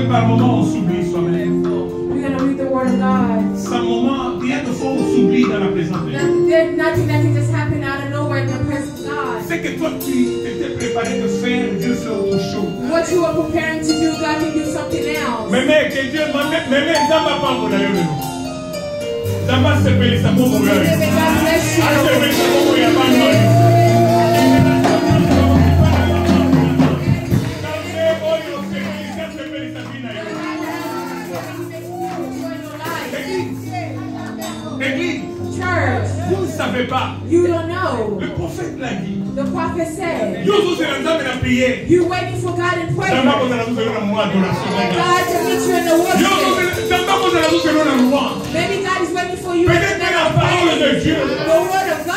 par moment on s'oublie soi-même. We're going to read the Word of God. Sans moment, rien de fort, on s'oublie dans la présence de Dieu. There's nothing that can just happen out of nowhere in the presence of God. C'est que toi, tu t'étais préparé de faire, Dieu fait autre chose. What you are preparing to do, God can do something else. Mais que Dieu m'a mis, mais ça va pas pour l'ailleurs. Ça va se payer ça pour mourir. God bless you. Ah, c'est vrai, ça va mourir, pas mal. Église, Church, vous ne savez pas. you don't know. Le prophète l'a dit. The prophet said, You're waiting for God in prayer. God God to meet you in the worship. Maybe God is waiting for you in the parole de Dieu. The word of God.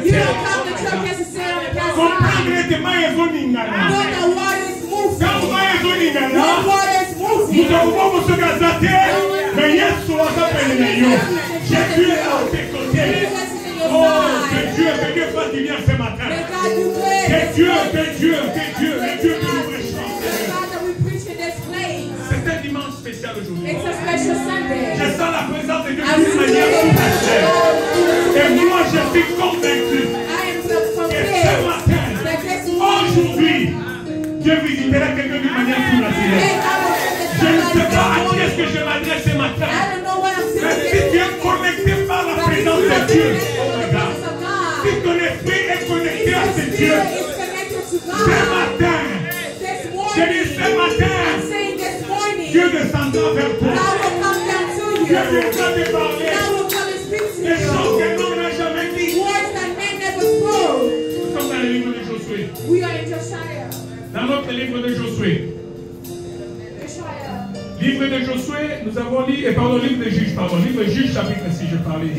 You don't come to church just to sit on the outside. When the water is moving. When water is moving. Mais Yesu akapelele yo. Jésus est à tes côtés. Oh, que Dieu fasse du bien ce matin. Que Dieu nous réchauffe. C'est un dimanche spécial aujourd'hui. Je sens la présence de Dieu d'une manière spéciale. Et moi, je suis convaincu que ce matin, aujourd'hui, Dieu visitera quelqu'un d'une manière surnaturelle. Je ne sais pas à qui est-ce que je m'adresse ce matin. Mais si tu es connecté par la présence de Dieu, si ton esprit est connecté à ce Dieu, ce matin, je dis ce matin, Dieu descendra vers toi. Dieu viendra te parler. Des choses que l'homme n'a jamais dit. Nous sommes dans le livre de Josué. Dans notre livre de Josué. Livre de Josué, nous avons lu, livre de Juges, livre de Juges, chapitre 6, je parlais.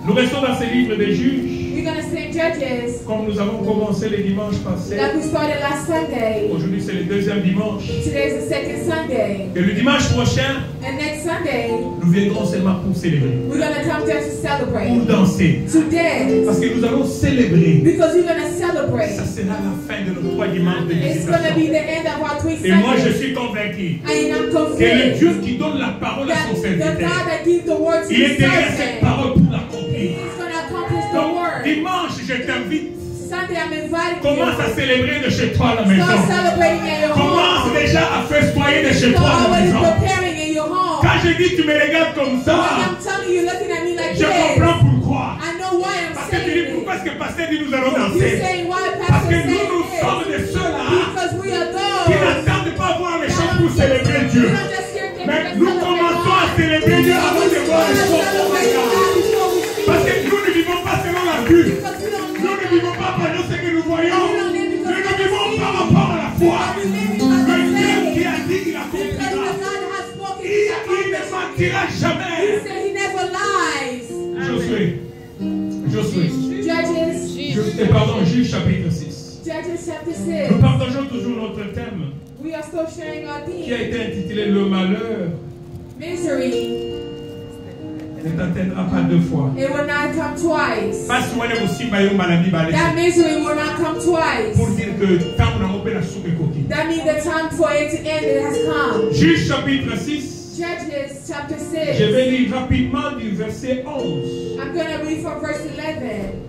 Nous restons dans ce livre de Juges. Comme nous avons commencé les dimanches passés. Aujourd'hui, c'est le deuxième dimanche. Et le dimanche prochain, nous viendrons seulement pour célébrer. Pour danser. Parce que nous allons célébrer. Ça sera la fin de nos 3 dimanches de visitation. Et moi, je suis convaincu que le Dieu qui donne la parole à son serviteur, il est derrière cette parole pour l'accomplir. Donc, dimanche, je t'invite. Commence à célébrer de chez toi à la maison. Commence déjà à festoyer de chez toi à la maison. Quand je dis tu me regardes comme ça, je comprends pourquoi. Parce que tu dis pourquoi est-ce que pasteur dit nous allons danser. Parce que nous sommes de ceux-là qui n'attendent pas voir les choses pour célébrer Dieu. Mais nous commençons à célébrer Dieu avant de voir les choses. Parce que nous ne vivons pas selon la vue. Nous ne vivons pas par ce que nous voyons. Nous ne vivons pas par rapport à la foi. Le Dieu qui a dit qu'il accomplira. Il ne mentira jamais. Josué. Juge chapitre 6. Nous partageons toujours notre thème qui a été intitulé Le malheur ne t'atteindra pas 2 fois. It will not come twice. That misery will not come twice. Pour dire que that means the time for it to end it has come. Juge chapitre 6. Judges chapter 6. Je vais lire rapidement du verset 11. I'm going to read from verse 11.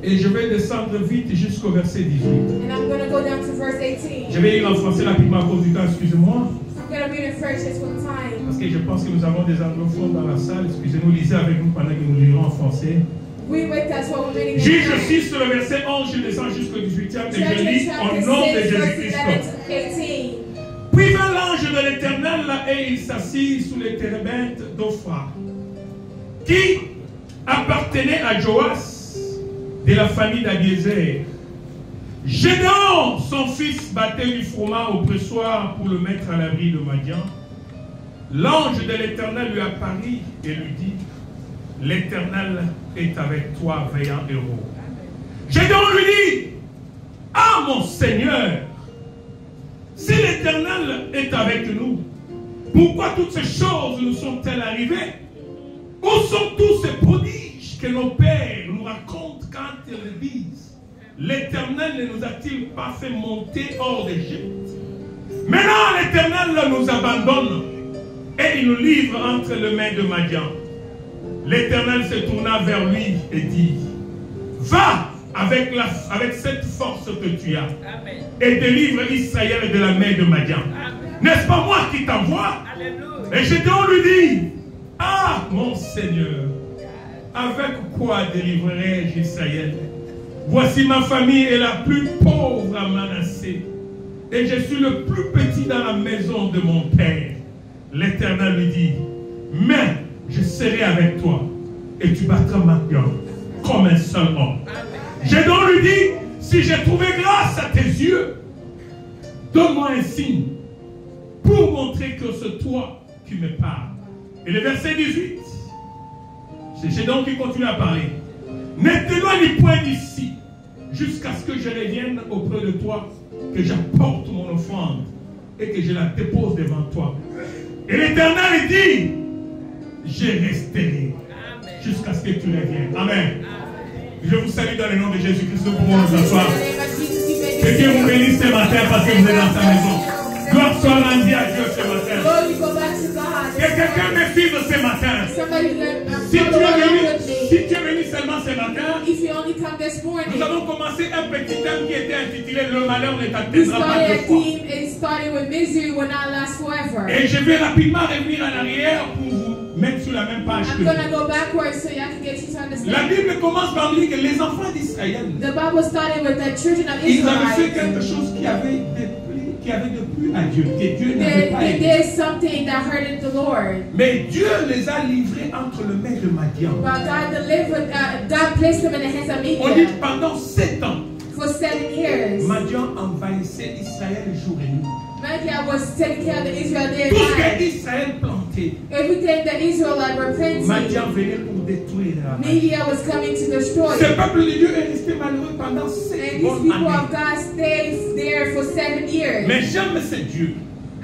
Et je vais descendre vite jusqu'au verset 18. And I'm going to go down to verse 18. Je vais lire en français rapidement à cause du temps, excusez-moi. I'm going to read in French just for time. Parce que je pense que nous avons des anglophones dans la salle. Excusez-nous, lisez avec nous pendant que nous lirons en français. Juge 6, le verset 11, je descends jusqu'au 18e et je lis au nom de Jésus-Christ. Puis vint l'ange de l'Éternel et il s'assit sous les térébintes d'Ophra, qui appartenait à Joas de la famille d'Abiézer. Gédéon, son fils, battait du froment au pressoir pour le mettre à l'abri de Madian. L'ange de l'Éternel lui apparut et lui dit: l'Éternel est avec toi, vaillant héros. Gédéon lui dit: ah mon Seigneur, si l'Éternel est avec nous, pourquoi toutes ces choses nous sont-elles arrivées? Où sont tous ces prodiges que nos pères nous racontent quand ils disent: l'Éternel ne nous a-t-il pas fait monter hors d'Égypte? Maintenant, l'Éternel nous abandonne et il nous livre entre les mains de Madian. L'Éternel se tourna vers lui et dit, va avec cette force que tu as. Amen. Et délivre Israël de la main de Madian. N'est-ce pas moi qui t'envoie? Et Gédéon lui dit, ah mon Seigneur, avec quoi délivrerai-je Israël? Voici ma famille est la plus pauvre à Manassé, et je suis le plus petit dans la maison de mon père. L'Éternel lui dit, mais je serai avec toi, et tu battras Madian comme un seul homme. Gédéon lui dit, si j'ai trouvé grâce à tes yeux, donne-moi un signe pour montrer que c'est toi qui me parles. Et le verset 18, c'est Gédéon qui continue à parler. Ne t'éloigne point d'ici jusqu'à ce que je revienne auprès de toi, que j'apporte mon offrande et que je la dépose devant toi. Et l'Éternel dit, je resterai jusqu'à ce que tu reviennes. Amen. Je vous salue dans le nom de Jésus-Christ. Nous pouvons nous asseoir. Que Dieu vous bénisse ce matin parce que vous êtes dans sa maison. Gloire soit rendue à Dieu ce matin. Que quelqu'un me suive ce matin. Si tu es venu seulement ce matin, nous avons commencé un petit thème qui était intitulé Le malheur ne t'atteindra pas deux fois. Et je vais rapidement revenir en arrière pour vous mettre sur la même page que nous. La Bible commence par dire que les enfants d'Israël, ils avaient fait quelque chose qui avait de plus à Dieu, que Dieu n'avait pas aimé. Mais Dieu les a livrés entre les mains de Madian. On dit pendant 7 ans, Madian envahissait Israël jour et nuit. Madian was taking care of the Israel day and Tout ce night. qu'Israël plantait, Everything the Israelites were planting, Madian venait pour détruire la Media was coming to destroy. Ce peuple de Dieu est resté malheureux pendant 7 And these bonnes people années. of God stayed there for 7 years. Mais j'aime ce Dieu.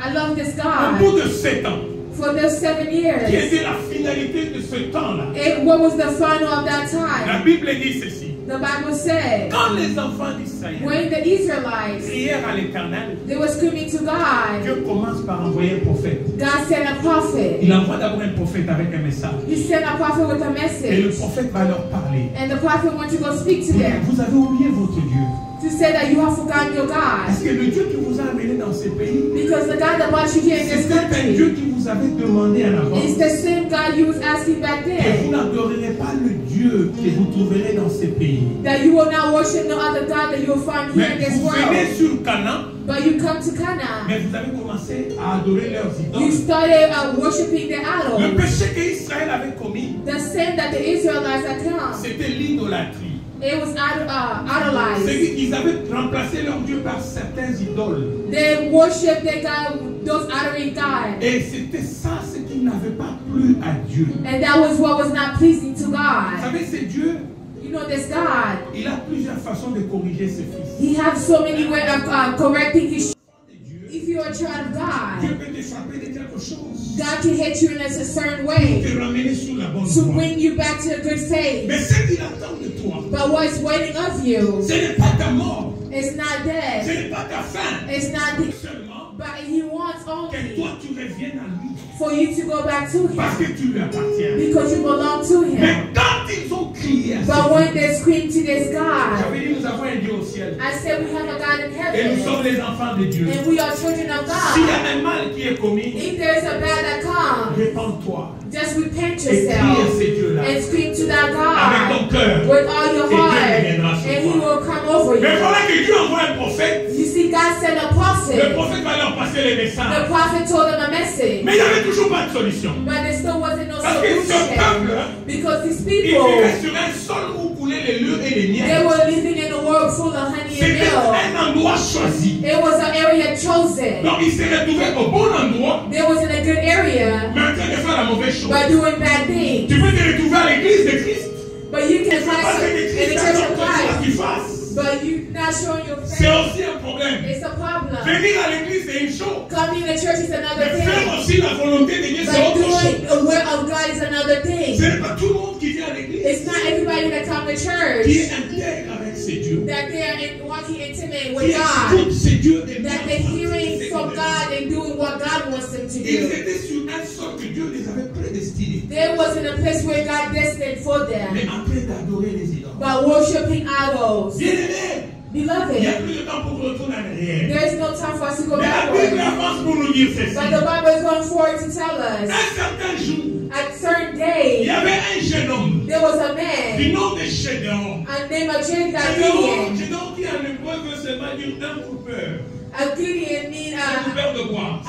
I love this Au God. bout de 7 ans, For those 7 years. qui était la finalité de ce temps-là, And what was the final of that la time? Bible dit ceci. The Bible said, Quand les enfants d'Israël when the Israelites, crièrent à l'Éternel, they were screaming to God, Dieu commence par envoyer un prophète. God sent a prophet. Il envoie d'abord un prophète avec un message. He sent a prophet with a Et le message. prophète va leur parler. And the prophet wants to go speak to them. Vous avez oublié votre Dieu. To say that you have forgotten your God. Parce que le Dieu qui vous a amené dans ce pays, Because the God that brought you here in this c'était un Dieu country qui vous avait demandé en avant is the same God you was asking back que vous then. n'adorerez pas le Dieu que vous trouverez dans ce pays. That you will not worship no other God that you will find here in Mais this vous venez world. sur Canaan, But you come to Canaan. mais vous avez commencé à adorer leurs You idoles. started worshiping the Le idols. péché qu'Israël avait commis, The sin that the Israelites had come. c'était l'idolâtrie. It was idolized. C'est qu'ils avaient remplacé leur Dieu par certains idoles. They worshiped their God, those idolized gods. Et c'était ça ce qui n'avait pas plu à Dieu. And that was what was not pleasing to Vous God. savez, c'est Dieu, You know this God. il a plusieurs façons de corriger ses fils. He has so many ways of correcting his. Dieu, If you're a child of God, Dieu peut te frapper de quelque chose, God can hit you in a certain way te ramener sur la bonne to voie. bring you back to a good faith. Mais ce qu'il attend de toi, But what's waiting of you ce n'est pas ta mort, is not ce death. n'est pas ta fin, It's not the, seulement but He wants que only toi tu reviennes à lui, for you to go back to parce Him que tu lui appartiens. because you belong to Mais Him. quand ils ont crié à But ce when they scream to this God, j'avais dit nous avons un Dieu au ciel I said we have a God in et nous heaven sommes les enfants de Dieu. and we are children of S'il y God. a un mal qui est commis, If there's a bad that comes, répands-toi just repent et crie à yourself ces dieux-là and scream to that avec ton God cœur. with all your Et Dieu heart, reviendra sur and He toi. will come over Mais you. voilà que Dieu envoie un prophète. You see, God sent a Le prophet. prophète va leur passer les The messages. prophet told them a message, Mais il n'y avait toujours pas de solution. but there still wasn't no Parce que ce solution peuple, because these il people, vivait sur un sol où coulaient les leux et les they miels. were living in a world full of honey and C'était milk. un endroit choisi. It was an area chosen. Donc il s'est retrouvé au bon endroit, They was in a good area, mais en train de faire la mauvaise chose. but doing bad things. Tu peux te retrouver à l'église de Christ. But you can C'est pas find ce que in the Christ church attend of que toi Christ, tu fasses. but you not showing your C'est faith. aussi un problème. It's a problem. Venir à l'église c'est une chose. Coming to church is Mais another faire thing. aussi la volonté de Dieu c'est But autre chose. doing the will of God is another Ce thing. n'est pas tout le monde qui vient à l'église It's not everybody that come to qui church est intègre avec ses dieux, that they are walking intimate qui with God, écoute ses Dieu et that they're hearing from God and doing what God wants them to ils do. étaient sur un sol que Dieu les avait prédestinés. There wasn't a place where God destined for them, Mais en train d'adorer les idoles. but worshiping idols. Bien-aimés, il n'y a Beloved, plus de temps pour retourner en arrière. there is no time for us to go Mais la Bible backwards. avance pour nous dire ceci. But the Bible is going forward to tell us, Un certain jour, at certain il day, y avait un jeune homme there was a du man, nom de Gédéon. a name of Gideon. Gédéon qui en hébreu veut seulement dire un coupeur. A Gideon means Un coupeur de bois.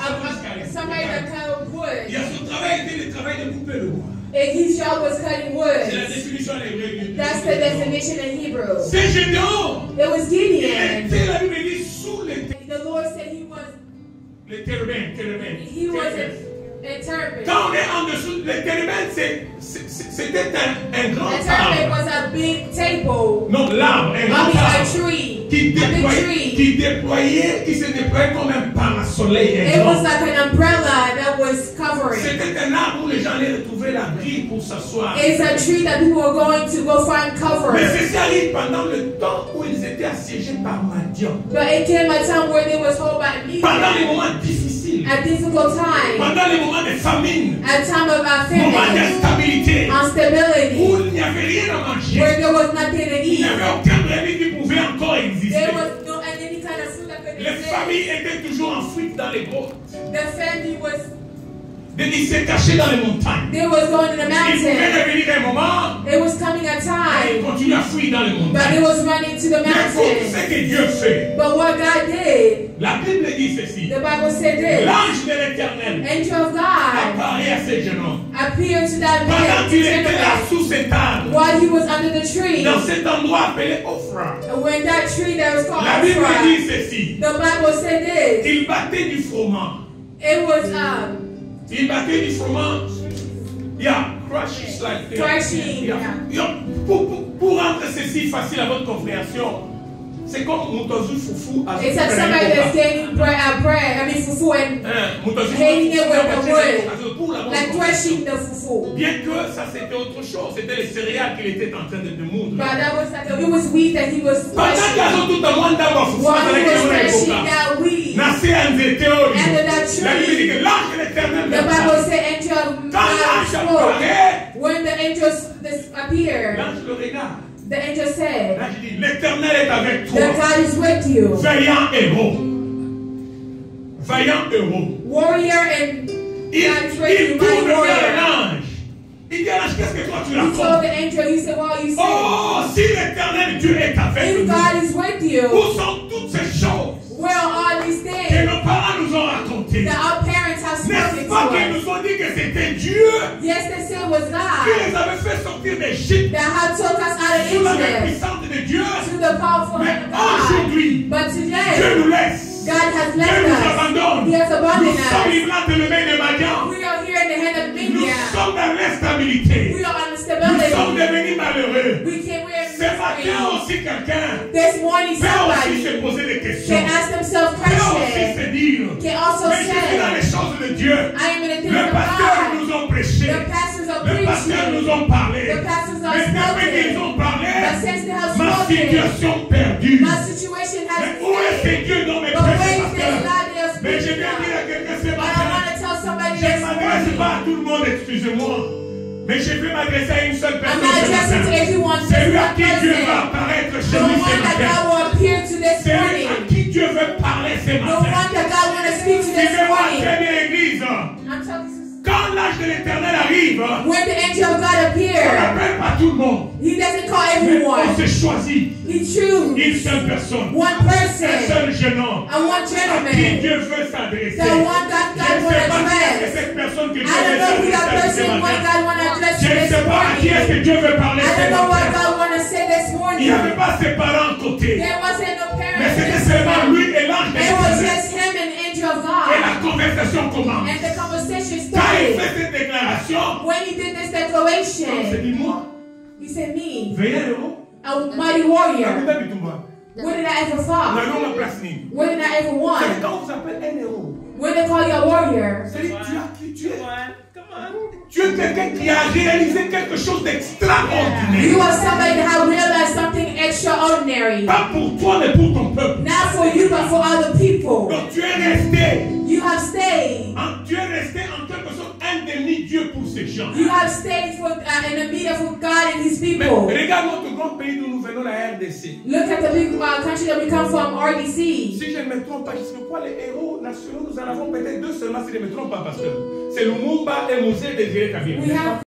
somebody that cut Il wood. y a son travail était le travail de couper le bois. And his job was cutting C'est la wood. définition en hébreu. That's the definition in Hebrew. C'est Gédéon. It was Il Gideon. était, la Bible dit, sous les The Lord said he was térébins. he was a turban. Quand on est en dessous, les térébins, c'était un grand A turban arbre. was a big table. Non, l'arbre, un I grand mean, a arbre. tree. Qui A big tree. qui se déployait comme un parasoleil. It was like an umbrella that was covering. C'était un arbre où les gens allaient retrouver l'abri pour s'asseoir. It's a tree that people were going to go find Mais covering. ceci arrive pendant le temps où ils étaient assiégés par Madian. But it came a time where they was held by Pendant les Midian. moments difficiles. At difficult time. Pendant les moments de famine. At time of Moments famine. d'instabilité. Instability. Où il n'y avait rien à manger. Where there was nothing to Il n'y eat. avait aucun brebis qui pouvait encore exister. There was no any kind of food that could Les exist. familles étaient toujours en fuite dans les grottes. The family was Ils se cachaient dans les montagnes. they was going to the Ils pouvaient mountain. revenir un moment. It was coming a Et ils time, continuaient à fuir dans les but montagnes. it was running to the Mais pour mountain. ce que Dieu fait, But what God did, la Bible dit ceci. the Bible said this: L'ange de l'Éternel angel of God apparaît à ce jeune homme. appeared to that Pendant man qu'il était là gentleman, sous cet arbre, while he was under the tree. dans cet endroit appelé Ophra, And when that tree that was called la Bible Ophrah, dit ceci. the Bible said this. Il battait du froment. It was Il battait du froment. Yeah, crush is like Crushing, Yeah. Pour rendre ceci facile à votre compréhension, c'est comme Mutozu Fufu à it's like somebody that's getting fufu and hating it with the wood, like threshing the fufu. Bien que ça c'était autre chose, c'était les céréales qu'il était en train de moudre. But that was like it was wheat that he was Pendant threshing. qu'il y a tout un monde d'abord Fufu, While he was threshing that wheat, Nasser un théorie. under that La Bible dit tree, que l'ange de l'Éternel the Bible said angel of quand God l'ange spoke. apparaît, When the angels appeared, l'ange le regarde. the angel said, L'ange dit, l'Éternel est avec that toi. God is with you. Vaillant héros. Vaillant héros. Warrior and Il tourne vers l'ange. Il dit à l'ange, qu'est-ce que toi tu he told racontes? the angel, he said, well, you said, Oh, si l'Éternel Dieu est avec if nous, God is with you, où sont toutes ces choses where are all these que things nos parents nous ont racontées? that our parents have N'est-ce spoken pas to qu'ils us? nous ont dit que c'était Dieu Yes, they said it was qui God les avait fait sortir d'Égypte that had took us out of sous la main Egypt puissante de Dieu? to the powerful Mais hand of God. aujourd'hui, But Dieu today, nous laisse. God has Dieu left nous us. abandonne. He has Nous abandoned sommes us. livrés de l'email de Madian. We are here in the hand of Nous Midian. sommes dans l'instabilité. We are on Nous sommes instability. devenus malheureux. We can't wear Ce matin misery. aussi quelqu'un This morning, peut aussi somebody se poser des questions. can ask themselves Peut aussi questions. se dire, Can also mais je suis dans say, les choses de Dieu. I am in the things Le of pasteur God. nous ont prêché. The pastors are Le pasteur preaching. nous ont parlé. The pastors are Mais depuis qu'ils spoken. ont parlé, But since they have ma spoken, situation perdue. my situation has Mais been où est saved. ce Dieu dans mes But where prêches, is this pasteur? God they are Mais je speaking viens dire à of? quelqu'un ce But I matin. want to tell somebody Je ne this m'adresse morning. pas à tout le monde, excusez-moi. Mais je vais m'adresser à une seule I'm personne not ce addressing to matin. everyone, just Celui à one qui Dieu va person. apparaître The chez nous one ce that matin. God will appear to this Celui à morning. qui Dieu veut parler ce The matin. one that God want to speak to this Suivez-moi morning. très bien, Église. I'm talking to Quand l'âge de l'Éternel arrive, when the angel of God on appeared, n'appelle pas tout le monde. he doesn't call Mais on everyone. se choisit He chooses une seule personne. one Un person seul jeune homme. and one À qui gentleman. Dieu veut s'adresser. The one that Je God ne will sais pas qui est address. cette personne que Dieu I don't veut know who that s'adresser ce person what matin. God want to address Je you ne this sais pas à qui est-ce morning. que Dieu veut parler I ce don't know what matin. God want to say this Il n'y morning. avait pas ses parents à côté. There wasn't no Mais parents. c'était this seulement time. lui et l'ange de It was l'Éternel. just him and the angel of Et God. la conversation commence. And the conversation Quand il started. fait cette déclaration, When he did this on se declaration, dit moi, he said, me, veillez héros. a mighty warrior. Nakuta bitumba. Where did I ever Na fall? longa place nini. Where did I ever C'est won? quand on s'appelle un héros. When they call you a warrior, C'est-à-dire tu as qui tu es. Tu es quelqu'un qui a réalisé quelque chose d'extraordinaire. you are somebody that have realized something extraordinary. Pas pour toi mais pour ton peuple. Not for you, but for other Tu people. Donc tu es resté. You have stayed. Tu es resté en quelque sorte un demi-dieu pour ces gens. You have stayed for in a media for God and His people. Mais regarde notre grand pays d'où nous venons, la RDC. Look at the big country that we come from, RDC. Si je ne me trompe pas, je sais quoi, les héros nationaux, nous en avons peut-être deux seulement si je ne me trompe pas, parce que c'est Lumumba et Mosé Désiré Kabila.